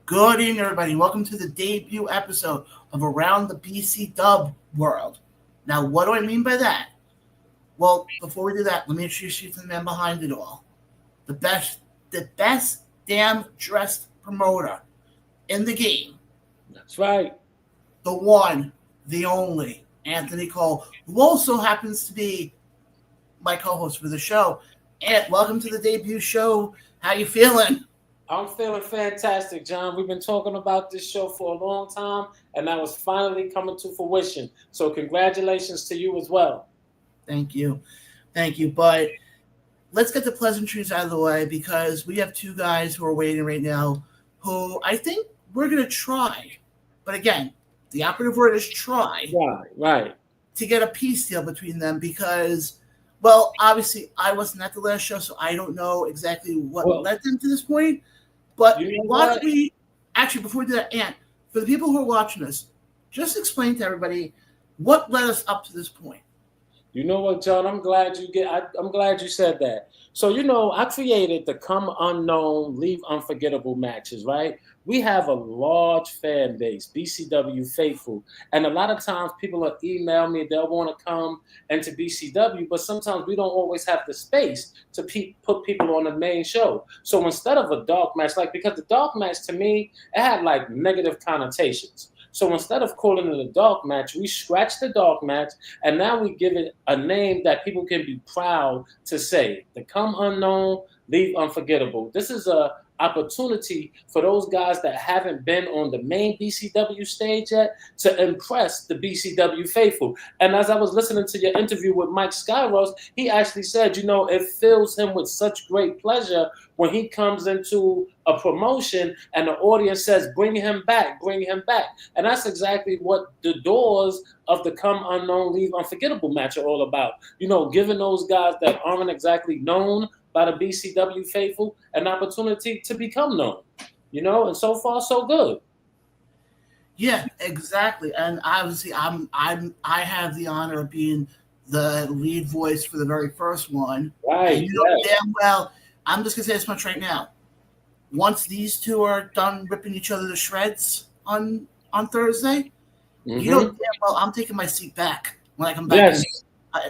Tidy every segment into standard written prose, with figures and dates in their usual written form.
Good evening, everybody. Welcome to the debut episode of Around the BCWorld. Now, what do I mean by that? Well, before we do that, let me introduce you to the man behind it all. The best damn dressed promoter in the game. That's right. The one, the only, Anthony Cole, who also happens to be my co-host for the show. And welcome to the debut show. How you feeling? I'm feeling fantastic, John. We've been talking about this show for a long time, and now it's finally coming to fruition. So congratulations to you as well. Thank you. Thank you. But let's get the pleasantries out of the way because we have two guys who are waiting right now who I think we're going to try. But again, the operative word is try. Right. To get a peace deal between them because, well, obviously I wasn't at the last show, so I don't know exactly what led them to this point. But why don't we, actually, before we do that, Ant, for the people who are watching us, just explain to everybody what led us up to this point. You know what, John? I'm glad you said that. So, I created the Come Unknown, Leave Unforgettable matches, right? We have a large fan base, BCW faithful. And a lot of times people will email me, they'll want to come into BCW, but sometimes we don't always have the space to put people on the main show. So instead of a dark match, because the dark match to me, it had like negative connotations. So instead of calling it a dark match, we scratched the dark match, and now we give it a name that people can be proud to say. The Come Unknown, Leave Unforgettable. This is a opportunity for those guys that haven't been on the main BCW stage yet to impress the BCW faithful. And as I was listening to your interview with Mike Skyros, he actually said, it fills him with such great pleasure when he comes into a promotion and the audience says, bring him back. And that's exactly what the doors of the Come Unknown, Leave Unforgettable match are all about. Giving those guys that aren't exactly known by the BCW faithful an opportunity to become known, and so far so good. Yeah, exactly. And obviously I have the honor of being the lead voice for the very first one. Right. And damn well, I'm just gonna say this much right now. Once these two are done ripping each other to shreds on Thursday, damn well I'm taking my seat back when I come back.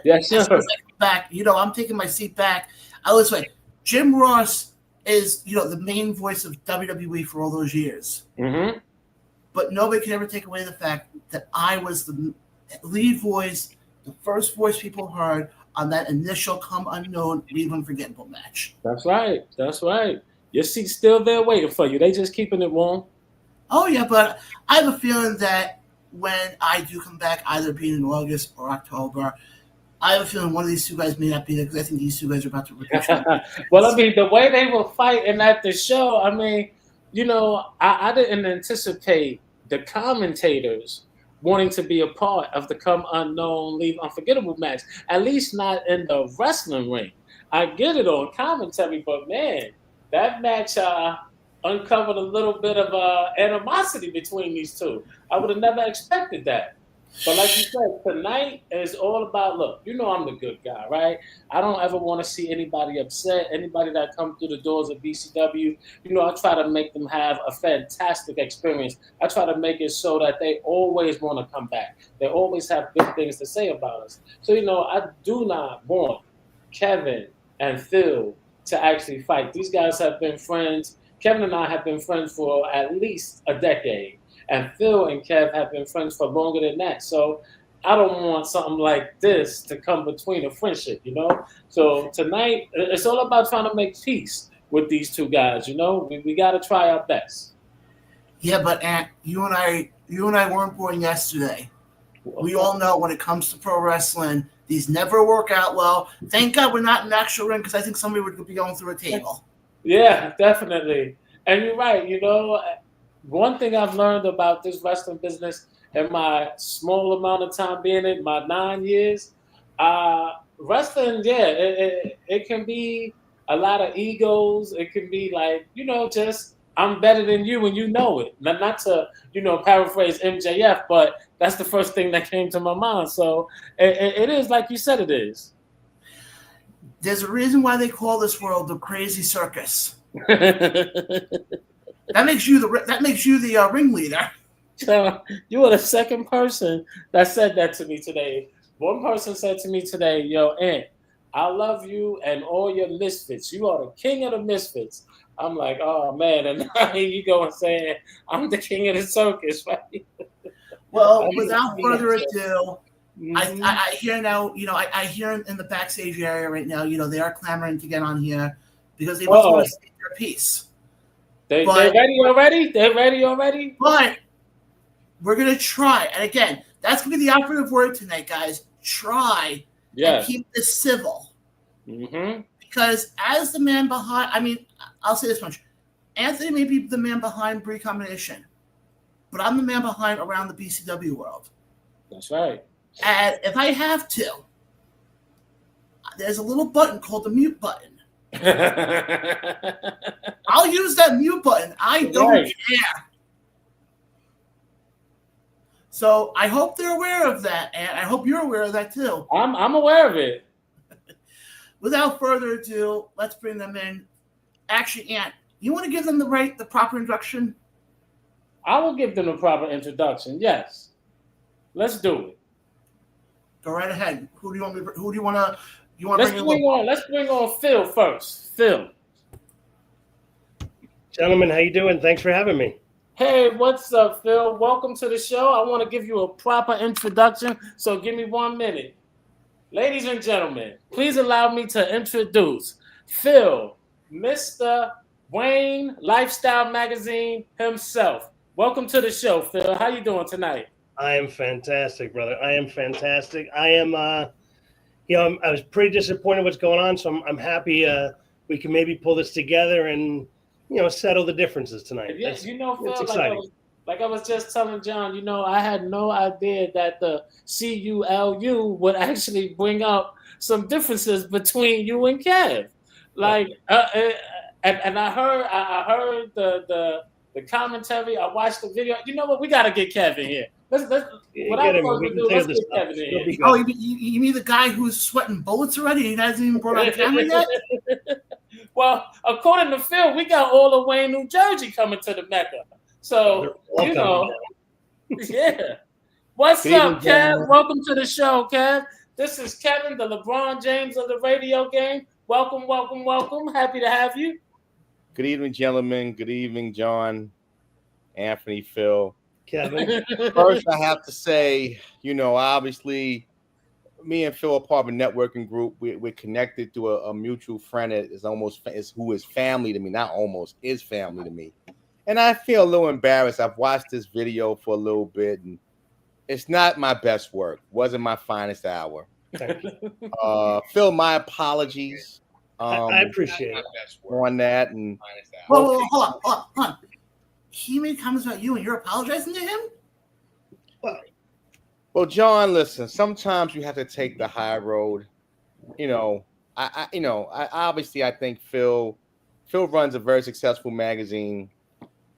Yes, sir. Back, I'm taking my seat back. I was like, Jim Ross is, the main voice of WWE for all those years. Mm-hmm. But nobody can ever take away the fact that I was the lead voice, the first voice people heard on that initial Come Unknown, Leave Unforgettable match. That's right. Your seat's still there waiting for you. They just keeping it warm. Oh, yeah, but I have a feeling that when I do come back, either being in August or October, I have a feeling one of these two guys may not be there because I think these two guys are about to rip each other. Well, the way they were fighting at the show, I didn't anticipate the commentators wanting to be a part of the Come Unknown, Leave Unforgettable match, at least not in the wrestling ring. I get it on commentary, but man, that match uncovered a little bit of animosity between these two. I would have never expected that. But like you said, tonight is all about, look, I'm the good guy, right? I don't ever want to see anybody upset, anybody that comes through the doors of BCW. I try to make them have a fantastic experience. I try to make it so that they always want to come back. They always have good things to say about us. So, I do not want Kevin and Phil to actually fight. These guys have been friends. Kevin and I have been friends for at least a decade. And Phil and Kev have been friends for longer than that. So I don't want something like this to come between a friendship, So tonight, it's all about trying to make peace with these two guys, We got to try our best. Yeah, but Ant, you and I weren't born yesterday. We all know when it comes to pro wrestling, these never work out well. Thank God we're not in the actual ring because I think somebody would be going through a table. Yeah, definitely. And you're right, one thing I've learned about this wrestling business in my small amount of time being in my 9 years, wrestling, it can be a lot of egos. It can be like, just I'm better than you and you know it. Not to, paraphrase MJF, but that's the first thing that came to my mind. So it is like you said it is. There's a reason why they call this world the crazy circus. That makes you the ringleader. You are the second person that said that to me today. One person said to me today, "Yo, Ant, I love you and all your misfits. You are the king of the misfits." I'm like, "Oh man!" And now here you go and saying, "I'm the king of the circus," right? Well, without further ado, I hear now. I hear in the backstage area right now. They are clamoring to get on here because they must want to say their piece. They're ready already. They're ready already. But we're gonna try, and again, that's gonna be the operative word tonight, guys. Try and keep this civil. Because as the man behind, I'll say this much: Anthony may be the man behind Bree Combination, but I'm the man behind Around the BCWorld. That's right. And if I have to, there's a little button called the mute button. I'll use that mute button. I don't care. So I hope they're aware of that, and I hope you're aware of that too. I'm aware of it. Without further ado, let's bring them in. Actually, Ant, you want to give them the proper introduction? I will give them the proper introduction. Yes, let's do it. Go right ahead. Who do you want to? Let's bring on Phil first. Phil. Gentlemen, how you doing? Thanks for having me. Hey, what's up, Phil? Welcome to the show. I want to give you a proper introduction, so give me 1 minute. Ladies and gentlemen, please allow me to introduce Phil, Mr. Wayne Lifestyle Magazine himself. Welcome to the show, Phil. How you doing tonight? I am fantastic, brother. I am fantastic. I am, I was pretty disappointed what's going on, so I'm happy we can maybe pull this together and, settle the differences tonight. Yes, Phil, it's exciting. Like I was just telling John, I had no idea that the CULU would actually bring up some differences between you and Kev. Like, and I heard the commentary. I watched the video. You know what? We got to get Kev in here. Let's get Kevin in here. Oh, you mean the guy who's sweating bullets already? He hasn't even brought on camera yet? Well, according to Phil, we got all of Wayne, New Jersey coming to the Mecca. So, yeah. What's up, Kev? Welcome to the show, Kev. This is Kevin, the LeBron James of the radio game. Welcome, welcome, welcome. Happy to have you. Good evening, gentlemen. Good evening, John, Anthony, Phil. Kevin. First, I have to say, obviously, me and Phil are part of a networking group. We're connected to a mutual friend that who is family to me. Not almost, is family to me. And I feel a little embarrassed. I've watched this video for a little bit, and it's not my best work. Wasn't my finest hour. Phil, my apologies. I appreciate it. On that. And hold on. He made comments about you, and you're apologizing to him? Well, John, listen. Sometimes you have to take the high road. I think Phil runs a very successful magazine.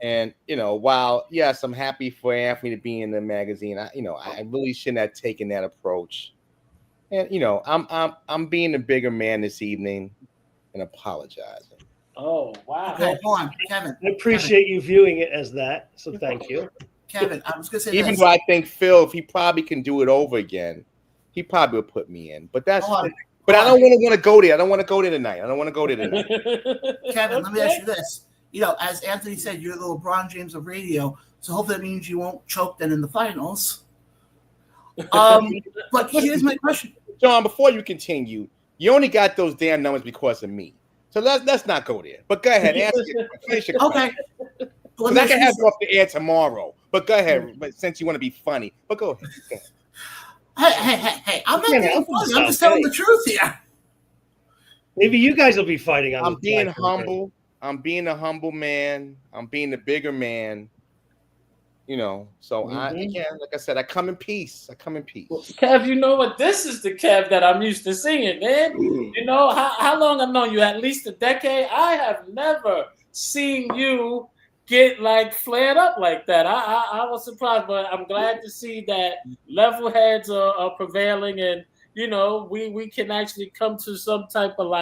And while yes, I'm happy for Anthony to be in the magazine. I really shouldn't have taken that approach. And I'm being a bigger man this evening and apologizing. Oh wow! Okay, hold on, Kevin. I appreciate you viewing it as that, so thank you, Kevin. I was gonna say even though I think Phil, if he probably can do it over again, he probably would put me in. But that's. But I don't want to go there. I don't want to go there tonight. Kevin, let me ask you this. As Anthony said, you're the LeBron James of radio, so hopefully that means you won't choke then in the finals. But here's my question. John, before you continue, you only got those damn numbers because of me. So let's not go there. But go ahead. Finish your question. Okay. Well, I can have you off the air tomorrow. But go ahead. But since you want to be funny. But go ahead. Hey. I'm not being funny. I'm just telling the truth here. Maybe you guys will be fighting on I'm being humble. I'm being a humble man. I'm being the bigger man. So like I said, I come in peace. Well, Kev, you know what? This is the Kev that I'm used to seeing, man. How long I've known you? At least a decade. I have never seen you get flared up like that. I was surprised, but I'm glad to see that level heads are prevailing, and we can actually come to some type of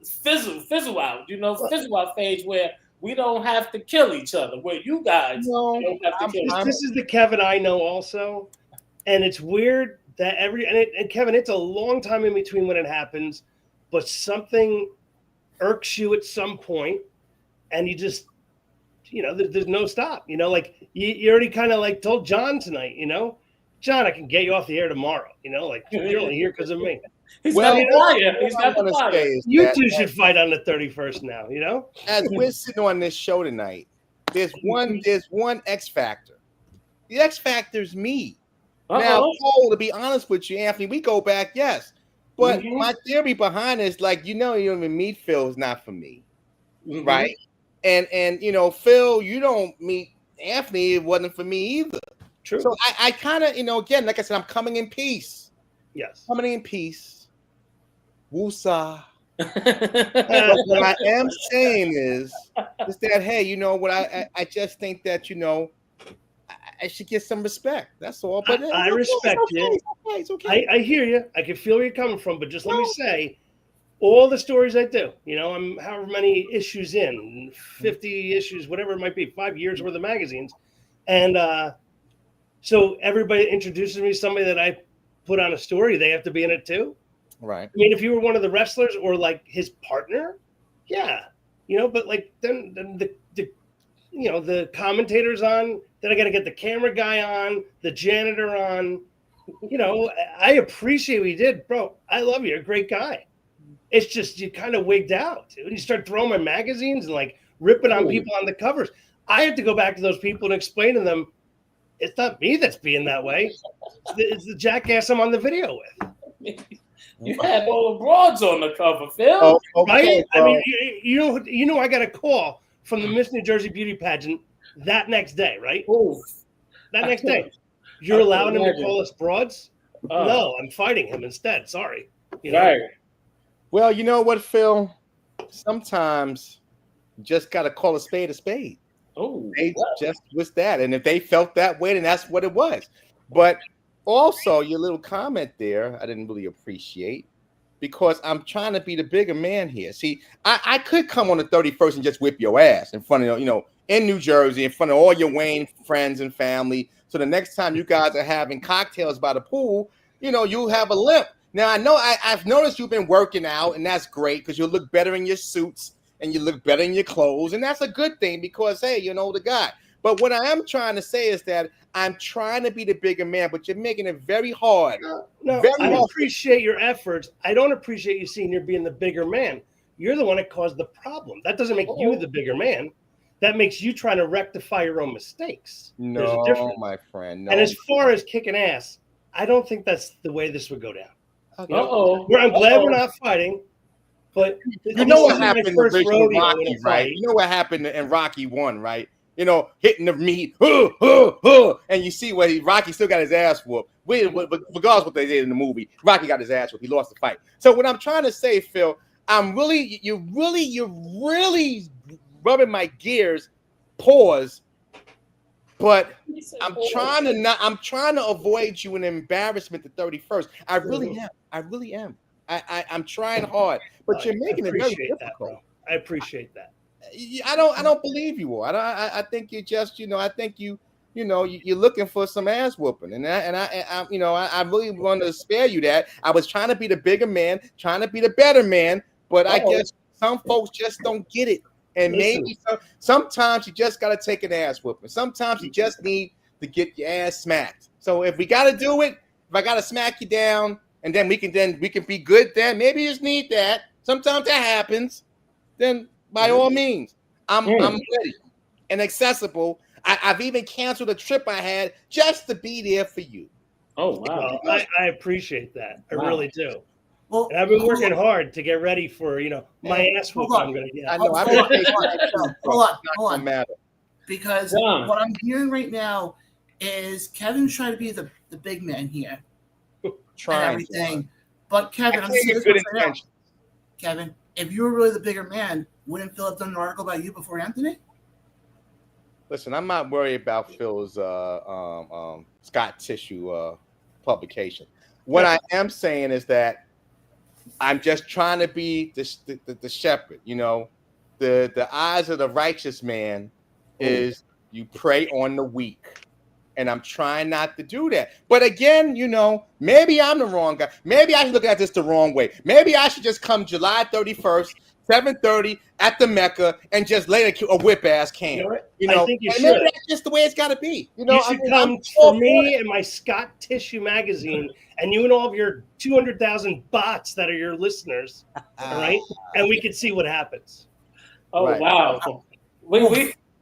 fizzle out, fizzle out phase where we don't have to kill each other. Where you guys don't have to kill each other. This is the Kevin I know also. And it's weird that and Kevin, it's a long time in between when it happens, but something irks you at some point, and you just, there's no stop. Like you already kind of like told Jon tonight, Jon, I can get you off the air tomorrow. Like you're only here because of me. He's got the fire. He's got the fire. You two should fight on the 31st now. As we're sitting on this show tonight, there's one X factor. The X factor's me. Now, Cole, to be honest with you, Anthony, we go back, yes. But my theory behind it is like, you don't even meet Phil is not for me. Right? And Phil, you don't meet Anthony, it wasn't for me either. True. So I kind of, again, like I said, I'm coming in peace. Yes. Coming in peace. Woosah. But what I am saying is that, hey, what I just think that, I should get some respect. That's all. But I respect you. It's okay. I hear you. I can feel where you're coming from. But just let me say, all the stories I do, I'm however many issues in, 50 issues, whatever it might be, 5 years worth of magazines. And so everybody introduces me to somebody that I put on a story. They have to be in it too. Right. I mean, if you were one of the wrestlers or like his partner, yeah. But like then the commentators on, then I got to get the camera guy on, the janitor on. I appreciate what you did, bro. I love you. You're a great guy. It's just you kind of wigged out, dude. You start throwing my magazines and like ripping on people on the covers. I have to go back to those people and explain to them, it's not me that's being that way. It's the jackass I'm on the video with. You had all the broads on the cover, Phil. Oh, okay, right? I mean, I got a call from the Miss New Jersey beauty pageant that next day, right? Ooh. That next day. You're allowing him to call us broads? No, I'm fighting him instead. Sorry. Right. Well, you know what, Phil? Sometimes you just got to call a spade a spade. Oh, they just was that. And if they felt that way, then that's what it was. But also, your little comment there, I didn't really appreciate because I'm trying to be the bigger man here. See, I could come on the 31st and just whip your ass in front of, in New Jersey, in front of all your Wayne friends and family. So the next time you guys are having cocktails by the pool, you'll have a limp. Now, I know I've noticed you've been working out, and that's great because you'll look better in your suits and you look better in your clothes. And that's a good thing because, hey, you're an older guy. But what I am trying to say is that I'm trying to be the bigger man, but you're making it very hard. No, I appreciate your efforts. I don't appreciate you seeing you're being the bigger man. You're the one that caused the problem. That doesn't make you the bigger man. That makes you trying to rectify your own mistakes. No, my friend. No. And as far as kicking ass, I don't think that's the way this would go down. I'm glad we're not fighting, but you know what happened in Rocky, right? You know what happened in Rocky 1, right? Hitting the meat, and you see where Rocky still got his ass whooped. Regardless of what they did in the movie, Rocky got his ass whooped. He lost the fight. So what I'm trying to say, Phil, you're really rubbing my gears. Pause. But I'm trying to avoid you an embarrassment the 31st. I really am. I'm trying hard, but you're making it very difficult. I appreciate that. I don't believe you are. I think you just, I think you're looking for some ass whooping, and I really want to spare you that. I was trying to be the bigger man, trying to be the better man, but I guess some folks just don't get it. And maybe sometimes you just got to take an ass whooping. Sometimes you just need to get your ass smacked. So if we got to do it, if I got to smack you down, and then we can be good, then maybe you just need that. Sometimes that happens. Then by all means, I'm ready and accessible. I've even canceled a trip I had just to be there for you. Oh wow! I appreciate that. I really do. Well, and I've been working hard to get ready for my ass whoop I'm going to get. I know. Hold on. Because what I'm hearing right now is Kevin's trying to be the big man here. Trying everything. But Kevin, I'm serious right now. Kevin, if you were really the bigger man, wouldn't Phil have done an article about you before Anthony? Listen, I'm not worried about Phil's Scott Tissue publication. What I am saying is that I'm just trying to be the shepherd, the eyes of the righteous man is you prey on the weak. And I'm trying not to do that. But again, maybe I'm the wrong guy. Maybe I should look at this the wrong way. Maybe I should just come July 31st, 7:30 at the Mecca and just lay a whip-ass can. I think you should. Maybe that's just the way it's got to be. You should come for me and my Scott Tissue magazine and you and all of your 200,000 bots that are your listeners, all right? And we can see what happens. Oh, right. Wow.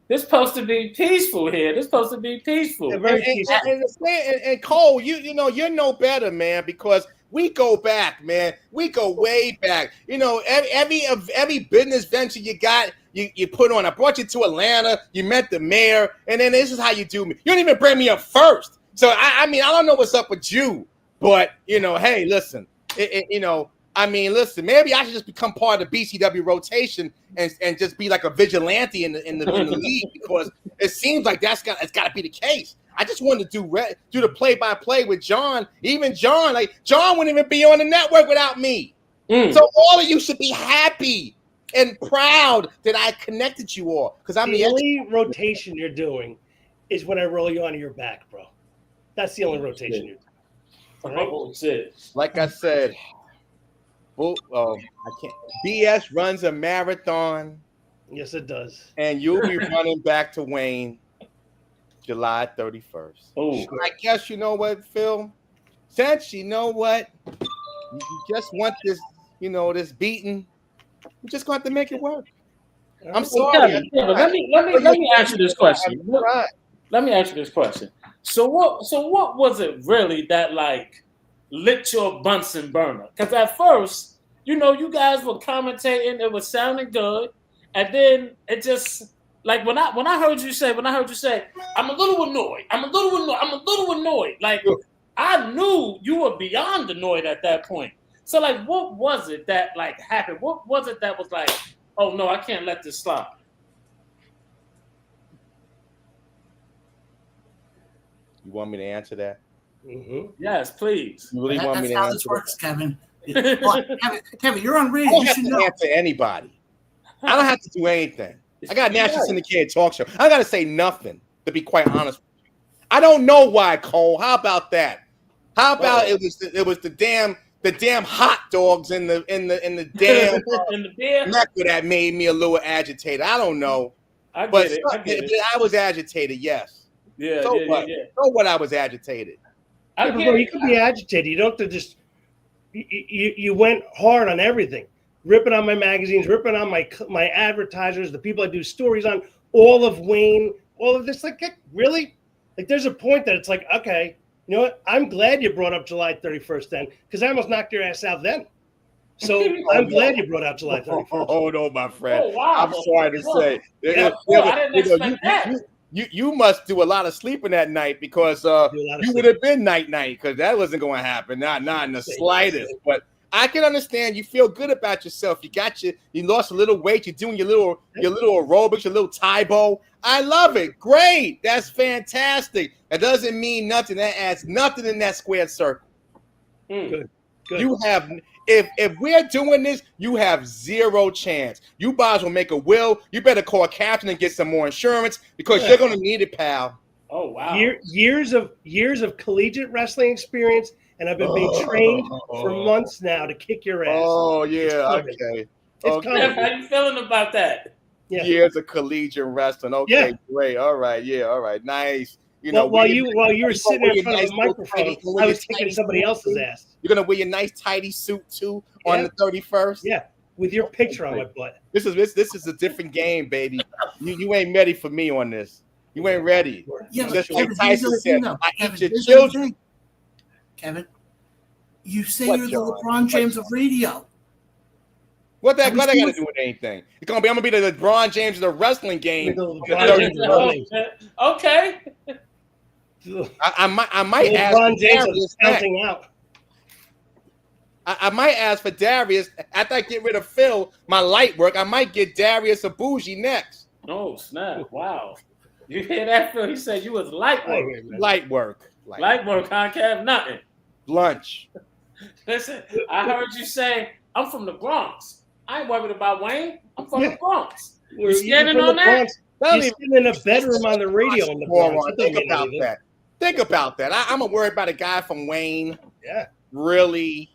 This supposed to be peaceful here. This supposed to be peaceful. And Cole, you're no better, man, because we go back, man. We go way back. Every business venture you got, you put on. I brought you to Atlanta. You met the mayor, and then this is how you do me. You don't even bring me up first. So I don't know what's up with you, but hey, listen, listen, maybe I should just become part of the BCW rotation and just be like a vigilante in the league, because it seems like it's got to be the case. I just wanted to do the play-by-play with Jon. Even Jon, Jon wouldn't even be on the network without me. So all of you should be happy and proud that I connected you all, because I'm the only rotation you're doing is when I roll you onto your back, bro. That's the only rotation you're doing. Oh, shit. Like I said. I can't. BS runs a marathon. Yes, it does. And you'll be running back to Wayne July 31st. Oh, I guess you know what, Phil? Since you know what, you just want this, this beating. You're just going to have to make it work. I'm sorry. Let me ask you this question. Let me ask you this question. So what was it really that lit your Bunsen burner? Because at first, you guys were commentating, it was sounding good, and then it just when I heard you say, I'm a little annoyed. I knew you were beyond annoyed at that point. So what was it that happened? What was it that was oh no, I can't let this slide? You want me to answer that? Mm-hmm. Yes, please. You really want me to answer? That's how this works, Kevin. Kevin, you're on radio. I don't have to answer anybody. I don't have to do anything. I got a national syndicated talk show. I got to say nothing, to be quite honest with you. I don't know why, Cole. How about that? How about it was the damn hot dogs in the damn Mecca that made me a little agitated. I don't know. I was agitated, yes. Yeah. So what? I was agitated. You could be agitated. You don't have to just. You went hard on everything, ripping on my magazines, ripping on my advertisers, the people I do stories on, all of Wayne, all of this. Really? There's a point that it's okay, you know what? I'm glad you brought up July 31st then, because I almost knocked your ass out then. So I'm glad you brought up July 31st. Oh no, my friend. Oh, wow. I'm sorry to say. I didn't expect that. You must do a lot of sleeping that night, because you would have been night, because that wasn't going to happen. Not in the slightest. But I can understand you feel good about yourself. You lost a little weight. You're doing your little aerobics, your little Taibo. I love it. Great. That's fantastic. That doesn't mean nothing. That adds nothing in that squared circle. Good. You have. If we're doing this, you have zero chance. You guys will make a will. You better call a captain and get some more insurance, because you're going to need it, pal. Oh wow! Years of collegiate wrestling experience, and I've been being trained for months now to kick your ass. Oh yeah, okay. How you feeling about that? Yeah. Years of collegiate wrestling. Okay, great. All right, nice. While you were sitting in front of the microphone, I was kicking somebody else's ass. You're gonna wear your nice tidy suit too on the 31st. Yeah, with your picture on my butt. This is a different game, baby. You ain't ready for me on this. You ain't ready. Yeah, just Kevin, like Tyson said, I eat your Kevin, children. Kevin, you say you're the LeBron James of radio. What that got to do with anything? I'm gonna be the LeBron James of the wrestling game. Okay. I might ask LeBron James is counting out. I might ask for Darius after I get rid of Phil. My light work. I might get Darius a bougie next. Oh snap! Wow. You hear that, Phil? He said you was light work. Light work. Light work, Concave, nothing. Lunch. Listen, I heard you say, I'm from the Bronx. I ain't worried about Wayne. I'm from the Bronx. We're standing on that? You're sitting in a bedroom on the radio in the Bronx. Think about that. Think about that. I'm gonna worry about a guy from Wayne. Yeah. Really?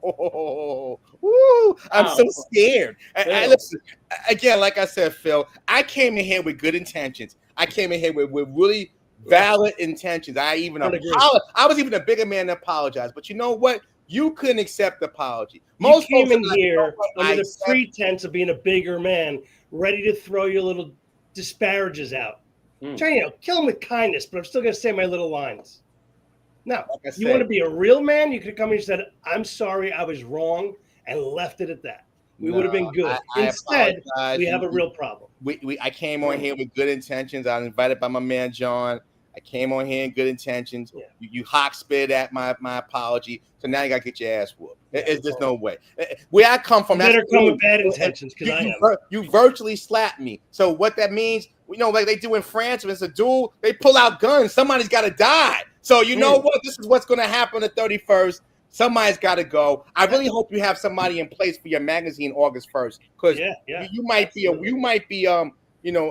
Oh, woo, I'm so scared. Listen, again, like I said, Phil, I came in here with good intentions. I came in here with really valid intentions. I was even a bigger man to apologize. But you know what? You couldn't accept the apology. Most came in here under the pretense of being a bigger man, ready to throw your little disparages out. Trying to kill him with kindness, but I'm still going to say my little lines. No, you want to be a real man? You could have come here and said, "I'm sorry, I was wrong," and left it at that. We would have been good. Instead, we have a real problem. I came on here with good intentions. I was invited by my man John. I came on here in good intentions. Yeah. You hawk spit at my apology. So now you got to get your ass whooped. There's just no way. Where I come from, better come with bad intentions because I am. You virtually slapped me. So what that means, like they do in France when it's a duel, they pull out guns. Somebody's got to die. So you know what? This is what's going to happen the 31st. Somebody's got to go. I really hope you have somebody in place for your magazine August 1st, because you might be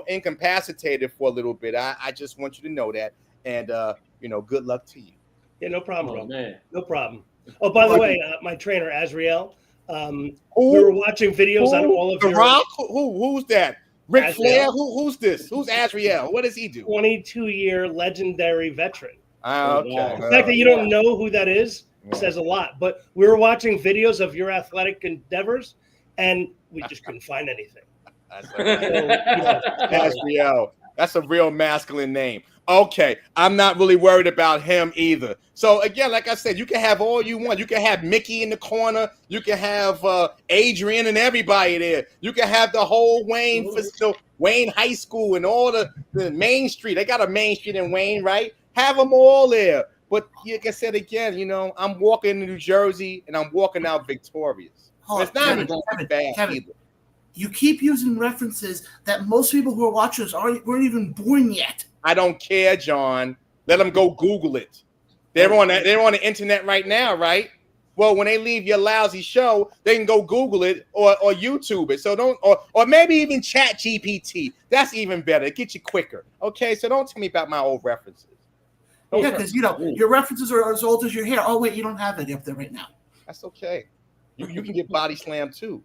incapacitated for a little bit. I just want you to know that, and good luck to you. Yeah, no problem, bro. Man. No problem. Oh, by the way, my trainer Azriel, we were watching videos on all of your. Rock? Who's that? Ric Flair? Who's this? Who's Azriel? What does he do? 22-year legendary veteran. Okay. The fact that you don't know who that is says a lot. But we were watching videos of your athletic endeavors, and we just couldn't find anything. Azriel. That's a real masculine name. Okay, I'm not really worried about him either. So again, like I said, you can have all you want. You can have Mickey in the corner. You can have Adrian and everybody there. You can have the whole Wayne High School and all the Main Street. They got a Main Street in Wayne, right? Have them all there. But like I said again, I'm walking into New Jersey and I'm walking out victorious. It's not bad either. You keep using references that most people who are watching us weren't even born yet. I don't care, John. Let them go Google it. They're on the internet right now, right? Well, when they leave your lousy show, they can go Google it or YouTube it. So or maybe even Chat GPT. That's even better. It gets you quicker. Okay, so don't tell me about my old references. Yeah, because your references are as old as your hair. Oh wait, you don't have it up there right now. That's okay. You can get body slammed too.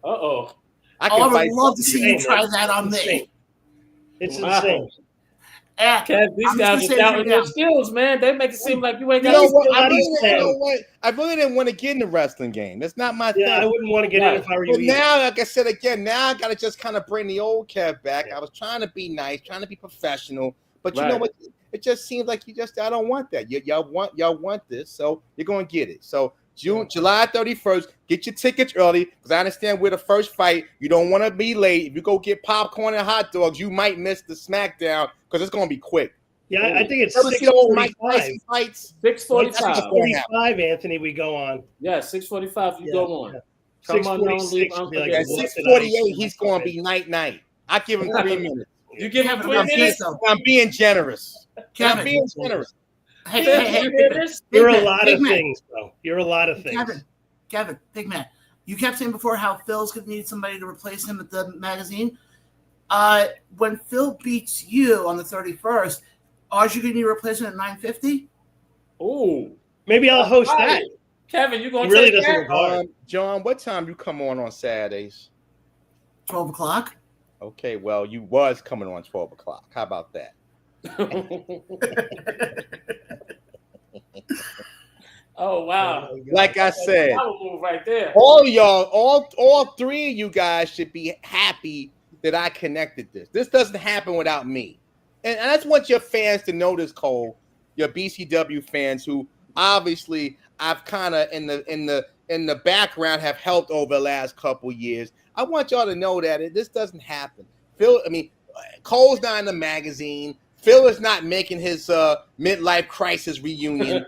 Uh-oh. I would love to see you try that on me. It's insane. These guys are doubting their skills, man. They make it seem like you ain't got I really didn't want to get in the wrestling game. That's not my thing. I wouldn't want to get in if I were you. But now, like I said again, I got to just kind of bring the old Kev back. Yeah. I was trying to be nice, trying to be professional. But you know what? It just seems like I don't want that. Y'all want this, so you're going to get it. So July 31st, get your tickets early, because I understand we're the first fight. You don't want to be late. If you go get popcorn and hot dogs, you might miss the SmackDown because it's going to be quick. Yeah, I think it's 6:45. 6:45. Anthony, we go on. Yeah, 6:45. You go on. 6:46. 6:48. He's going to be night. I give him 3 minutes. You give him 3 minutes. I'm being generous. Kevin, I'm being generous. Hey, you're a lot of things, bro. You're a lot of things. Kevin, big man. You kept saying before how Phil's going to need somebody to replace him at the magazine. When Phil beats you on the 31st, are you going to need a replacement at 9:50? Oh, maybe I'll host that. Kevin, you going to really doesn't regard. John, what time you come on Saturdays? 12 o'clock. Okay, well, you was coming on 12 o'clock. How about that? Oh wow! Like I said, right there. All y'all, all three of you guys should be happy that I connected this. This doesn't happen without me, and I just want your fans to know this, Cole. Your BCW fans, who obviously I've kind of in the background have helped over the last couple years. I want y'all to know that this doesn't happen. Cole's not in the magazine. Phil is not making his midlife crisis reunion.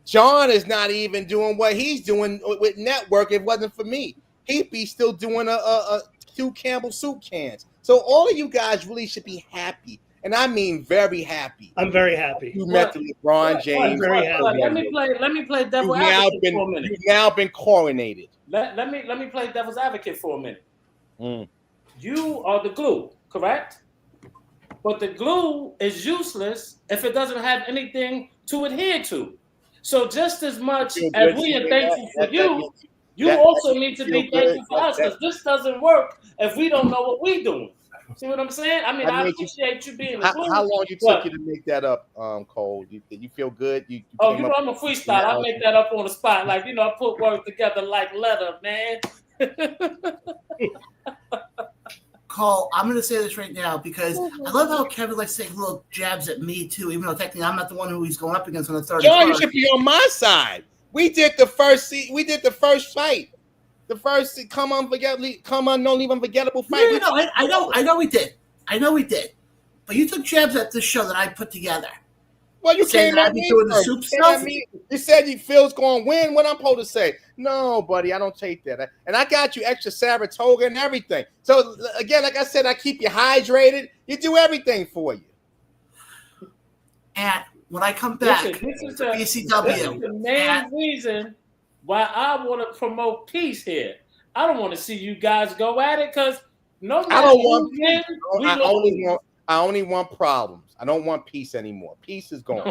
John is not even doing what he's doing with network. If it wasn't for me, he'd be still doing a 2 Campbell soup cans. So all of you guys really should be happy, and I mean very happy. I'm very happy. You met LeBron James. I'm very happy. Let me play devil's advocate for a minute. You've now been coronated. Let me play devil's advocate for a minute. You are the glue, correct? But the glue is useless if it doesn't have anything to adhere to. So just as much as we are thankful for you, you also need to be thankful for us, because this doesn't work if we don't know what we're doing. See what I'm saying? I mean, I appreciate you being a glue. How long you took you to make that up, Cole? Did you feel good? I'm a freestyle. I make that up on the spot. Like, I put words together like leather, man. Cole, I'm going to say this right now because I love how Kevin likes to take little jabs at me too, even though technically I'm not the one who he's going up against on the third. John, you should be on my side. We did the first fight. The first come on, don't leave unforgettable fight. No, I know we did. But you took jabs at this show that I put together. Well, you came at me doing the soup stuff. You said Phil's going to win. What I'm supposed to say? No, buddy, I don't take that. And I got you extra Saratoga and everything. So again, like I said, I keep you hydrated. You do everything for you. And when I come back, this is the BCW, the main reason why I want to promote peace here. I don't want to see you guys go at it because I only want problems. I don't want peace anymore. Peace is gone.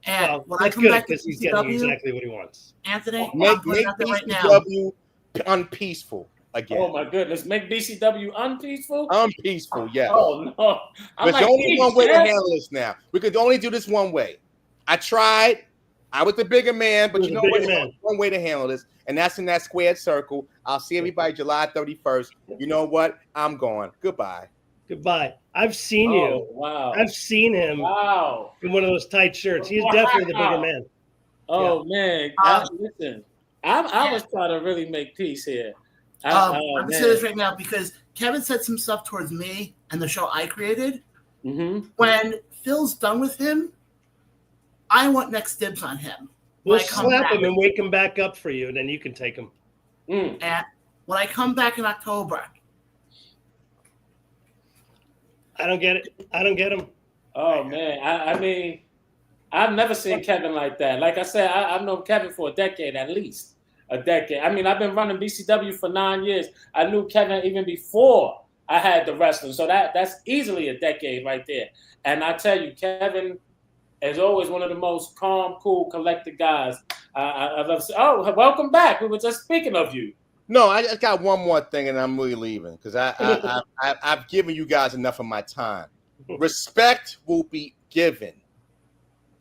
And when I come back to he's getting exactly what he wants. Anthony, make BCW unpeaceful again. Oh my goodness, make BCW unpeaceful? Unpeaceful, yeah. Oh no. There's only one way to handle this now. We could only do this one way. I tried. I was the bigger man, but you know what? There's one way to handle this, and that's in that squared circle. I'll see everybody July 31st. You know what? I'm going. Goodbye. I've seen you. Wow. I've seen him. Wow. In one of those tight shirts. He's definitely the bigger man. Oh man. Listen. I was trying to really make peace here. I'm going to say this right now because Kevin said some stuff towards me and the show I created. Mm-hmm. When Phil's done with him, I want next dibs on him. We'll slap him and wake him back up for you, and then you can take him. And when I come back in October, I don't get it. I don't get him. Oh man, I mean, I've never seen Kevin like that. Like I said, I've known Kevin for a decade, at least a decade. I mean, I've been running BCW for 9 years. I knew Kevin even before I had the wrestling, so that's easily a decade right there. And I tell you, Kevin is always one of the most calm, cool, collected guys I love. Oh, welcome back. We were just speaking of you. No, I just got one more thing, and I'm really leaving because I've given you guys enough of my time. Respect will be given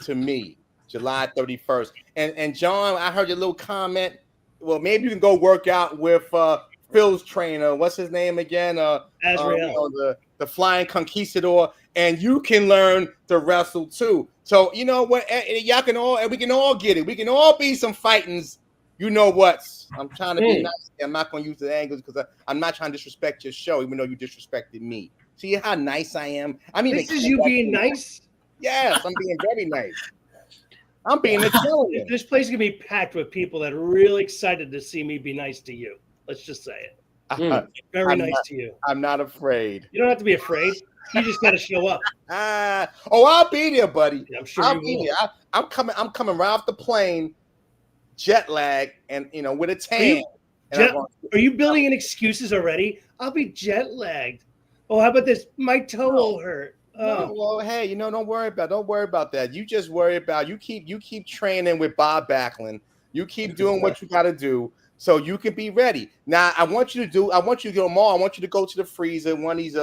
to me July 31st. And John, I heard your little comment. Well, maybe you can go work out with Phil's trainer. What's his name again? Azrael. The Flying Conquistador, and you can learn to wrestle too. So you know what? Y'all can all, and we can all get it. We can all be some fightings. You know what? I'm trying to be nice. I'm not going to use the angles because I'm not trying to disrespect your show, even though you disrespected me. See how nice I am? I mean, this is you being nice? Yes, I'm being very nice. I'm being intelligent. This place is going to be packed with people that are really excited to see me be nice to you. Let's just say it. Very nice to you. I'm not afraid. You don't have to be afraid. You just got to show up. I'll be there, buddy. Yeah, I'm sure I'll be there. I'm coming right off the plane, jet lag, and with a tan. Are you building in excuses already? I'll be jet lagged. Oh, how about this? My toe will hurt. Oh. No, well, hey, don't worry about that. You just worry about you keep training with Bob Backlund. You keep doing what you got to do so you can be ready. Now, I want you to go to the mall. I want you to go to the freezer, one of these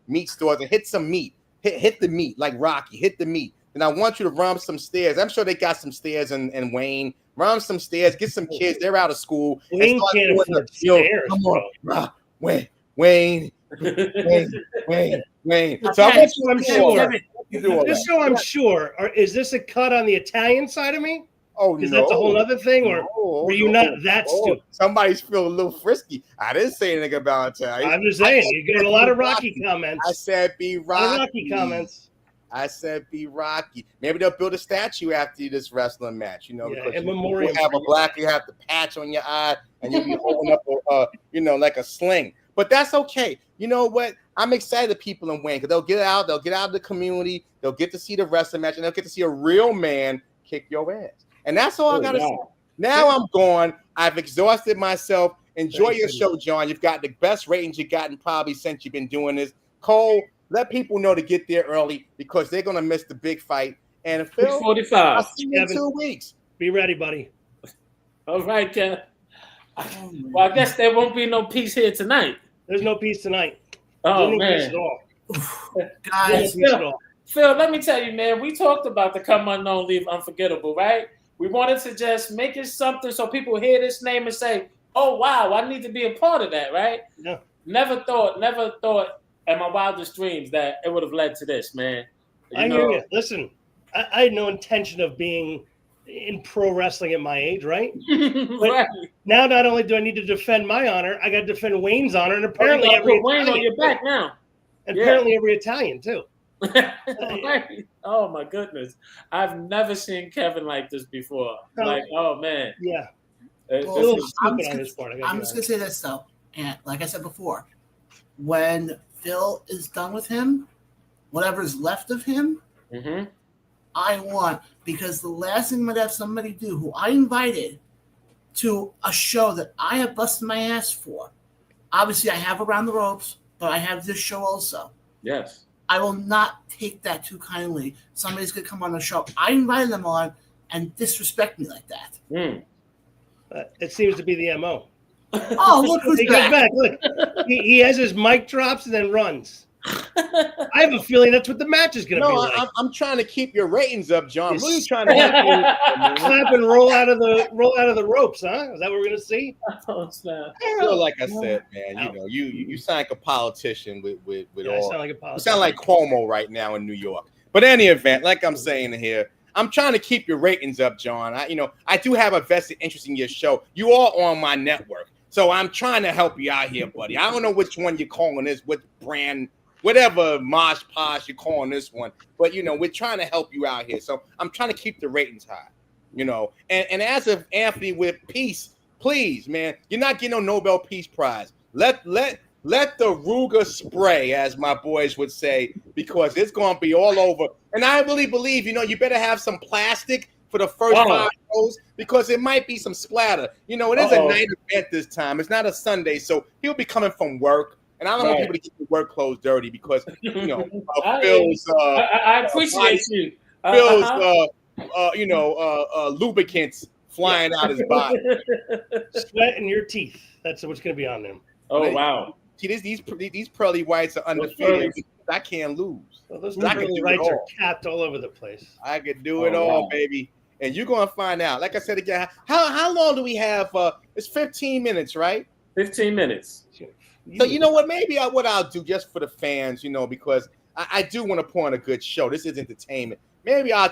meat stores, and hit some meat. Hit the meat like Rocky. Hit the meat. And I want you to run some stairs. I'm sure they got some stairs in Wayne. Run some stairs. Get some kids. They're out of school. Wayne can't afford stairs. Come on, Wayne. So I'm sure. Is this a cut on the Italian side of me? Oh, because that's a whole other thing, or were you not that stupid? Somebody's feeling a little frisky. I didn't say anything about Italian. I'm just saying, you got a lot of Rocky comments. I said be Rocky. Rocky comments. I said be Rocky. Maybe they'll build a statue after this wrestling match, because in memoriam. You have a black, you have the patch on your eye, and you'll be holding up like a sling. But that's okay. You know what? I'm excited people in Wayne because they'll get out of the community, they'll get to see the wrestling match, and they'll get to see a real man kick your ass. And that's all I gotta say. Now I'm gone. I've exhausted myself Enjoy your show, Jon. You've got the best ratings you've gotten probably since you've been doing this. Cole, let people know to get there early because they're going to miss the big fight. And Phil, 6:45. I'll see you in 2 weeks. Be ready, buddy. All right, Ken. Well, I guess there won't be no peace here tonight. There's no peace tonight. Oh, no man. peace at all. Guys, Phil, let me tell you, man, we talked about the Come Unknown, Leave Unforgettable, right? We wanted to just make it something so people hear this name and say, oh, wow, I need to be a part of that, right? Yeah. Never thought in my wildest dreams that it would have led to this, man. I hear you. Listen, I had no intention of being in pro wrestling at my age, right? Right. Now, not only do I need to defend my honor, I got to defend Wayne's honor, and apparently every Wayne Italian, on your back now. and apparently every Italian too. Right. Oh my goodness, I've never seen Kevin like this before. Like, oh man, yeah. Well, I'm just gonna say this though, and like I said before, when Phil is done with him, whatever's left of him, I want, because the last thing I'm gonna have somebody do who I invited to a show that I have busted my ass for. Obviously, I have Around the Ropes, but I have this show also. Yes. I will not take that too kindly. Somebody's gonna come on the show I invited them on and disrespect me like that. It seems to be the MO. Oh, look who's back. Look, he has his mic drops and then runs. I have a feeling that's what the match is going to be like. I'm trying to keep your ratings up, Jon. I'm really trying to help you clap and roll out of the ropes, huh? Is that what we're going to see? Oh, snap. Well, like I said, man, you sound like a politician with all. I sound like a politician. You sound like Cuomo right now in New York. But in any event, like I'm saying here, I'm trying to keep your ratings up, Jon. I do have a vested interest in your show. You are on my network, so I'm trying to help you out here, buddy. I don't know which one you're calling this, what brand. Whatever mosh posh you're calling this one, but we're trying to help you out here. So I'm trying to keep the ratings high, And as of Anthony with peace, please, man, you're not getting no Nobel Peace Prize. Let the Ruger spray, as my boys would say, because it's gonna be all over. And I really believe, you better have some plastic for the first 5 shows because it might be some splatter. It is a night event this time. It's not a Sunday, so he'll be coming from work. And I don't want people to get their work clothes dirty because, Phil's. I appreciate you. Phil's, lubricants flying out his body. Sweat in your teeth. That's what's going to be on them. Oh, wow. See, these pearly whites are undefeated. I can't lose. Well, those pearly whites are capped all over the place. I could do it all, baby. And you're going to find out. Like I said again, how long do we have? It's 15 minutes, right? 15 minutes. So you know what? Maybe what I'll do just for the fans, because I do want to put on a good show. This is entertainment. Maybe I'll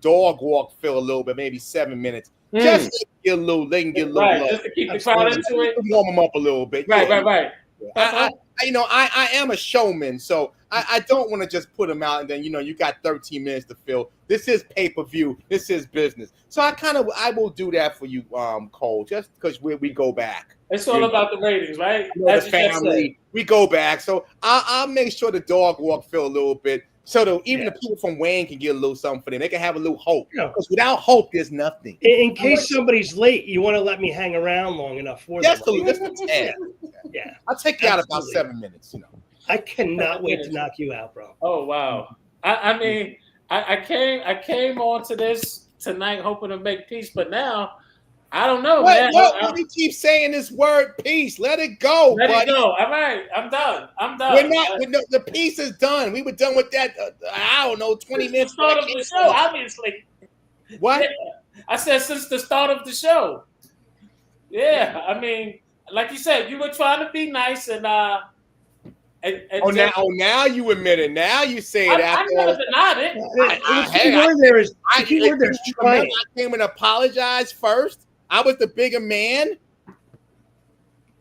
dog walk Phil a little bit, maybe 7 minutes, just to get a little. They can get a little love. Just to keep the crowd into it. Warm them up a little bit. Right. I am a showman, so I don't want to just put them out and then you got 13 minutes to fill. This is pay-per-view. This is business. So I will do that for you, Cole, just because we go back. It's all about the ratings, right? As a family, we go back. So I'll make sure the dog walk Phil a little bit, so that even the people from Wayne can get a little something for them. They can have a little hope. Because without hope, there's nothing. In case somebody's late, you want to let me hang around long enough for them. Just a tad. Yeah, I'll take you out about 7 minutes. I cannot wait to knock you out, bro. Oh wow! I mean, I came on to this tonight hoping to make peace, but now I don't know, man. What we keep saying this word peace? Let it go, buddy. Let it go. All right, I'm done. We're not. The peace is done. We were done with that. I don't know, 20 minutes. Start of the show, obviously. What? Yeah. I said since the start of the show. Yeah, I mean, like you said, you were trying to be nice and now you admit it. Now you say it. I never denied it. I came and apologized first. I was the bigger man,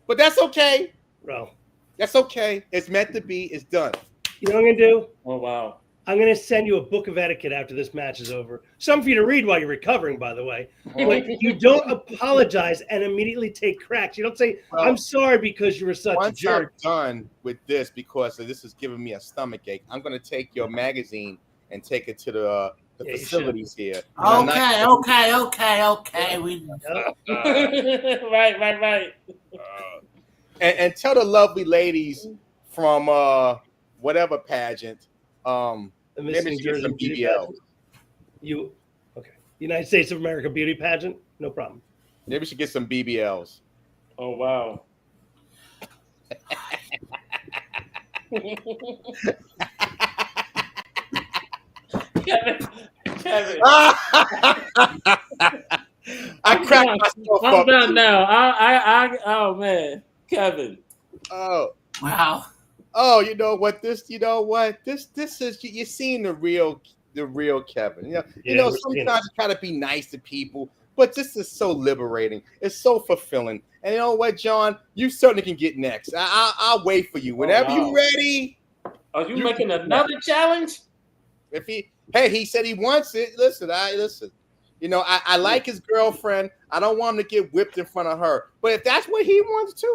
but that's okay, bro. That's okay. It's meant to be. It's done. You know what I'm gonna do? Oh wow. I'm going to send you a book of etiquette after this match is over. Some for you to read while you're recovering, by the way. But you don't apologize and immediately take cracks. You don't say, I'm sorry because you were such a jerk. Once I'm done with this, because this is giving me a stomach ache, I'm going to take your magazine and take it to the facilities here. Okay. We right. And tell the lovely ladies from whatever pageant, maybe she gets some BBL. United States of America beauty pageant, no problem. Maybe she gets some BBLs. Oh wow. Kevin. I cracked myself up. I'm done now. I oh man, Kevin. Oh wow. Oh, you know what? This is you're seeing the real Kevin. Sometimes you try to be nice to people, but this is so liberating. It's so fulfilling. And you know what, Jon? You certainly can get next. I'll wait for you whenever you're ready. Are you making another challenge? He said he wants it. Listen. I like his girlfriend. I don't want him to get whipped in front of her. But if that's what he wants to,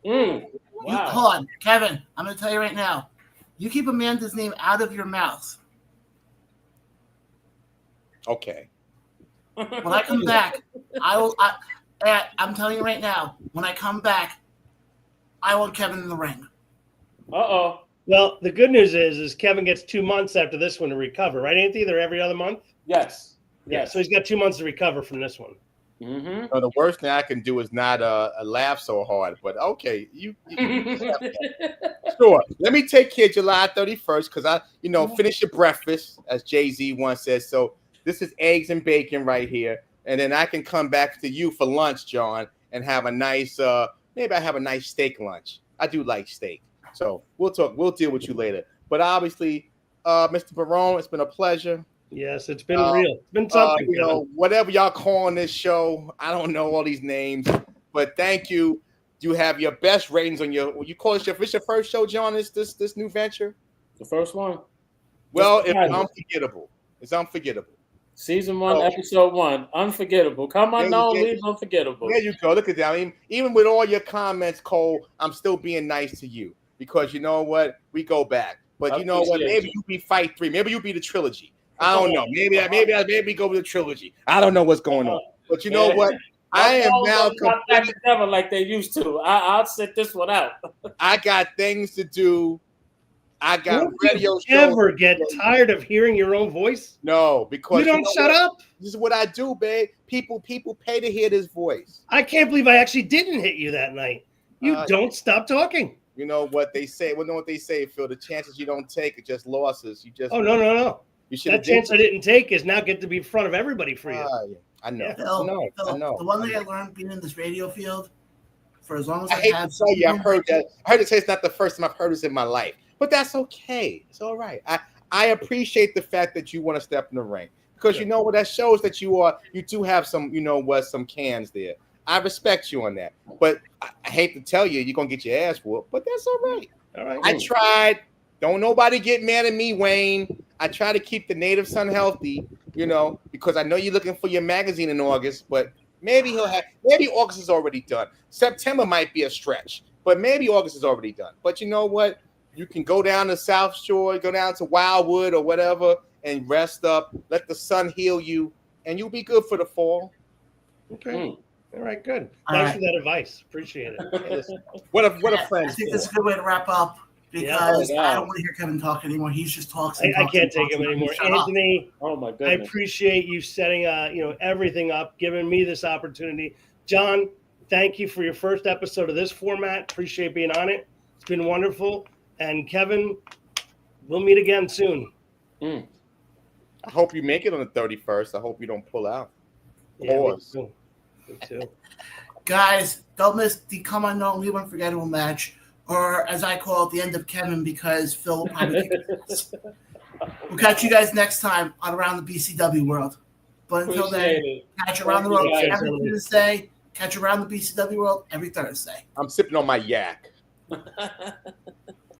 then wow. Hold on, Kevin. I'm going to tell you right now. You keep Amanda's name out of your mouth. Okay. When I come back, I'm telling you right now. When I come back, I want Kevin in the ring. Uh-oh. Well, the good news is Kevin gets 2 months after this one to recover, right, Anthony? They're every other month? Yes. Yeah, so he's got 2 months to recover from this one. Mm-hmm. So the worst thing I can do is not laugh so hard, but okay, you sure. Let me take care of July 31st because finish your breakfast, as Jay-Z once said. So this is eggs and bacon right here, and then I can come back to you for lunch, Jon, and have a nice maybe I have a nice steak lunch. I do like steak, so we'll talk. We'll deal with you later. But obviously, Mr. Barone, it's been a pleasure. Yes, it's been real. It's been something. Whatever y'all calling this show, I don't know all these names, but thank you. You have your best ratings on you call it your first show, Jon? This new venture? The first one. Well, it's unforgettable. It's unforgettable. Season 1, episode 1, unforgettable. Come on, leave unforgettable. There you go. Look at that. I mean, even with all your comments, Cole, I'm still being nice to you because you know what? We go back. But you know what? Maybe you be Fight 3. Maybe you be the trilogy. I don't know. Maybe go with the trilogy. I don't know what's going on. But you know what? I am now back together like they used to. I'll sit this one out. I got things to do. I got radio shows. Ever get tired of hearing your own voice? No, because you don't shut up. This is what I do, babe. People pay to hear this voice. I can't believe I actually didn't hit you that night. You don't stop talking. You know what they say? Well, know what they say, Phil. The chances you don't take are just losses. You just no. That chance I didn't take is now get to be in front of everybody for you. Yeah. I know. Yeah. Phil, I know. The one thing I learned being in this radio field, for as long as I hate have, to tell you, I've heard that. I heard it say it's not the first time I've heard this in my life, but that's okay. It's all right. I appreciate the fact that you want to step in the ring because you know what that shows that you do have some some cans there. I respect you on that, but I hate to tell you, you're gonna get your ass whooped, but that's all right. All right. I tried. Don't nobody get mad at me, Wayne. I try to keep the native son healthy, because I know you're looking for your magazine in August, but maybe August is already done. September might be a stretch, but maybe August is already done. But you know what? You can go down to South Shore, go down to Wildwood or whatever and rest up. Let the sun heal you, and you'll be good for the fall. Okay. All right, good. Thanks for that advice. Appreciate it. What a friend. I think that's a good way to wrap up. Because I don't want to hear Kevin talk anymore. He's just talking. I can't take him anymore. Anthony, oh my goodness. I appreciate you setting everything up, giving me this opportunity. Jon, thank you for your first episode of this format. Appreciate being on it. It's been wonderful. And Kevin, we'll meet again soon. I hope you make it on the 31st. I hope you don't pull out. Yeah, me too. Guys, don't miss the Come Unknown Leave Unforgettable match. Or as I call it, the end of Kevin, because Phil will probably kick it. We'll catch you guys next time on Around the BCW World. But until then, catch Around the World every Tuesday. Catch Around the BCW World every Thursday. I'm sipping on my yak.